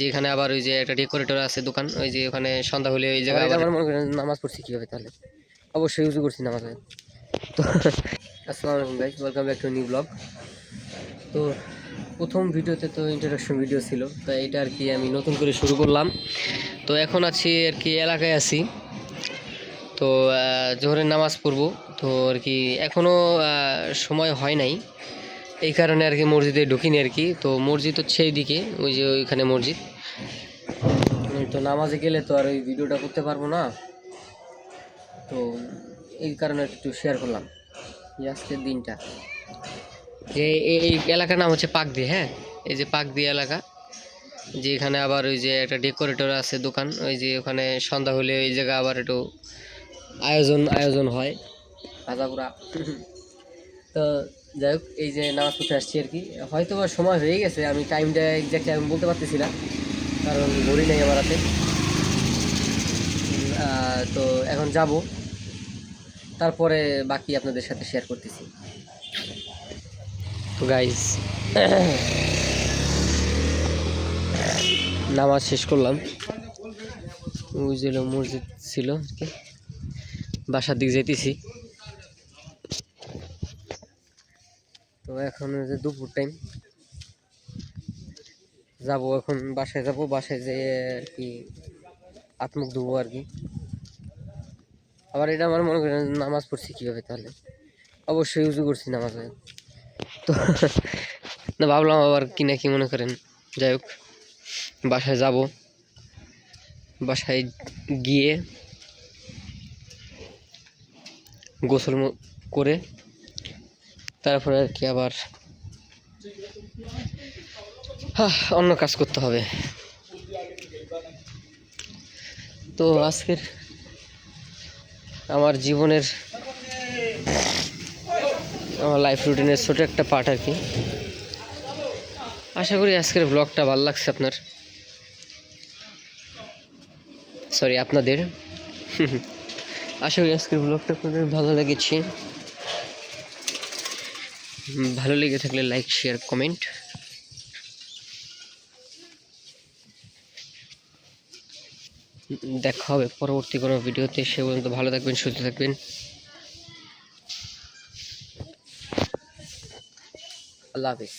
যেখানে আবার ওই যে একটা ডেকোরেটর আছে দোকান, ওই যে ওখানে সন্ধ্যা হলে ওই জায়গায় আবার মনে করেন নামাজ পড়ছি কীভাবে, তাহলে অবশ্যই ইউজ করছি নামাজ। তো আসসালামু আলাইকুম guys, welcome back to new blog. তো প্রথম ভিডিওতে তো ইন্ট্রোডাকশন ভিডিও ছিল, তো এটা আর কি আমি নতুন করে শুরু করলাম। তো এখন আছি আর কি এলাকায় আছি, তো জোহরের নামাজ পড়বো। তো আর কি এখনও সময় হয় নাই, এই কারণে আর কি মসজিদে ঢুকিনি আর কি। তো মসজিদ হচ্ছে এইদিকে, ওই যে ওইখানে মসজিদ। তো নামাজে গেলে তো আর ওই ভিডিওটা করতে পারবো না, তো এই কারণে একটু শেয়ার করলাম যে আজকের দিনটা। যে এই এলাকার নাম হচ্ছে পাকদি, হ্যাঁ, এই যে পাকদি এলাকা, যে এখানে আবার ওই যে একটা ডেকোরেটর আছে দোকান, ওই যে ওখানে সন্ধ্যা হলে ওই জায়গায় আবার একটু আয়োজন হয় ভাজাপুরা। তো যাই হোক, এই যে নামাজ পড়তে আসছি আর কি। হয়তো বা সময় হয়ে গেছে, আমি টাইমটা এক্স্যাক্টলি আমি বলতে পারতেছি না, কারণ ঘড়ি নেই আমার হাতে। তো এখন যাব, তারপরে বাকি আপনাদের সাথে শেয়ার করতেছি। তো গাইস, নামাজ শেষ করলাম, ওই যে মসজিদ ছিল, বাসার দিকে যেতেছি। তো এখন যে দুপুর টাইম, যাব এখন বাসায়, যাব বাসায় যেয়ে আর কি হাত মুখ ধুবো আর কি। আবার এটা আমার মনে করেন নামাজ পড়ছি কীভাবে, তাহলে অবশ্যই ইউজও করছি নামাজে। তো না, ভাবলাম আবার কি না কি মনে করেন। যাই হোক, বাসায় যাব, বাসায় গিয়ে গোসল করে তারপরে আর কি আবার অন্য কাজ করতে হবে। তো আজকের আমার জীবনের, আমার লাইফ রুটিনের ছোটো একটা পার্ট আর কি। আশা করি আজকের ব্লগটা ভালো লাগছে আপনাদের। আশা করি আজকের ব্লগটা আপনাদের ভালো লেগেছে। ভালো লেগে থাকলে লাইক, শেয়ার, কমেন্ট। দেখা হবে পরবর্তী কোনো ভিডিওতে, সে পর্যন্ত ভালো থাকবেন, সুস্থ থাকবেন। আল্লাহ হাফিজ।